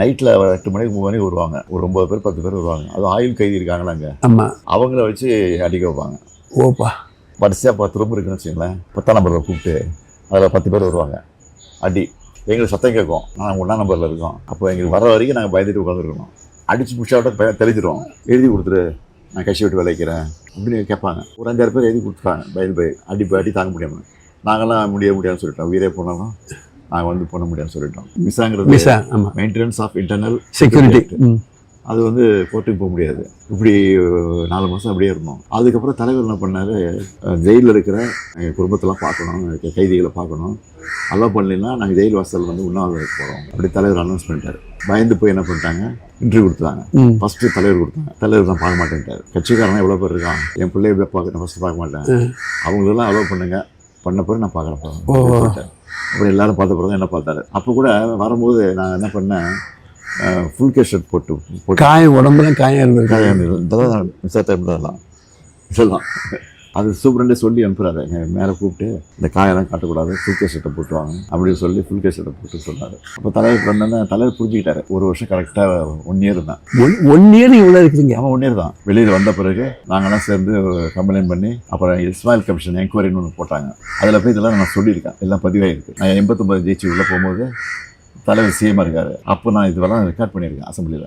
நைட்டில் 8 மணிக்கு 9 மணிக்கு வருவாங்க. ஒரு 9 பேர் 10 பேர் வருவாங்க. அது ஆயுள் கைதி இருக்காங்களா அங்கே, ஆமாம். அவங்கள வச்சு அடிக்க வைப்பாங்க. ஓப்பா. வரிசையாக 10 ரூம் இருக்குன்னு வச்சுங்களேன். 10ஆம் நம்பரில் கூப்பிட்டு அதில் 10 பேர் வருவாங்க. அடி எங்களுக்கு சத்தம் கேட்கும். நாங்கள் 1ஆம் நம்பரில் இருக்கோம். அப்போ எங்களுக்கு வர வரைக்கும் நாங்கள் பயந்துட்டு உட்காந்துருக்கணும். அடித்து புஷாவிட்ட தெளிஞ்சிடும். எழுதி கொடுத்துரு, நான் கட்சி விட்டு விளைக்கிறேன் அப்படின்னு கேட்பாங்க. ஒரு 5-6 பேர் எழுதி கொடுத்துருவாங்க. பயந்து அடி தாங்க முடியாமல். நாங்களாம் முடியாதுன்னு சொல்லிட்டோம். உயிரே போனாலும் நாங்கள் வந்து பண்ண முடியாதுன்னு சொல்லிட்டோம். மிஸ்ஸாங்கிறது மெயின்டெனன்ஸ் ஆஃப் இன்டர்னல் செக்யூரிட்டி. அது வந்து கோர்ட்டுக்கு போக முடியாது. இப்படி 4 மாதம் அப்படியே இருந்தோம். அதுக்கப்புறம் தலைவர் என்ன பண்ணார், ஜெயிலில் இருக்கிற எங்கள் குடும்பத்தெல்லாம் பார்க்கணும், கைதிகளை பார்க்கணும், அலோவ் பண்ணலைன்னா நாங்கள் ஜெயில் வாசல் வந்து உண்ணாவிரதம் போகிறோம் அப்படி தலைவர் அனௌன்ஸ் பண்ணிட்டார். பயந்து போய் என்ன பண்ணிட்டாங்க, இன்டர்வியூ கொடுத்தாங்க. ஃபஸ்ட்டு தலைவர் கொடுத்தாங்க. தலைவர் தான் பார்க்க மாட்டேன்ட்டார். கட்சிக்காரன் எவ்வளோ பேர் இருக்கான், என் பிள்ளைய போய் பார்க்க ஃபஸ்ட்டு பார்க்க மாட்டேன், அவங்களெல்லாம் அலோவ் பண்ணுங்க, பண்ண பிறகு நான் பார்க்குறேன். அப்புறம் எல்லாரும் பார்த்த பிறகு என்ன பார்த்தாரு. அப்போ கூட வரும்போது நான் என்ன பண்ணேன், ஃபுல் கேஸ் ஷர்ட் போட்டு காயம், உடம்புல காயம் இருந்தது. காயம் இதெல்லாம் மிஸ் டைம் இதெல்லாம் அது சூப்பரண்டே சொல்லி அனுப்புகிறாரு. மேலே கூப்பிட்டு இந்த காயெல்லாம் காட்டக்கூடாது, ஃபுல் கேஸ் ஷர்ட்டை போட்டுவாங்க அப்படின்னு சொல்லி ஃபுல் கேஸ் ஷர்ட்டை போட்டு சொன்னார். அப்போ தலைவர் வந்தோன்னே தலைவர் புரிஞ்சுக்கிட்டாரு. 1 வருஷம் கரெக்டாக 1 இயர் தான். 1 இயர் இவ்வளோ இருக்குதுங்க. அவன் 1 இயர் தான். வெளியில் வந்த பிறகு நாங்கள்லாம் சேர்ந்து கம்ப்ளைண்ட் பண்ணி அப்புறம் இஸ்மாயில் கமிஷன் என்கொயரின்னு ஒன்று போட்டாங்க. அதில் போய் இதெல்லாம் நான் சொல்லியிருக்கேன், எல்லாம் பதிவாகிருக்கு. நான் 89 ஜெயிச்சு உள்ளே போகும்போது தலைவர் சிஎம்மாக இருக்காரு. அப்போ நான் இதெல்லாம் ரெக்கார்ட் பண்ணியிருக்கேன் அசம்பிளியில்.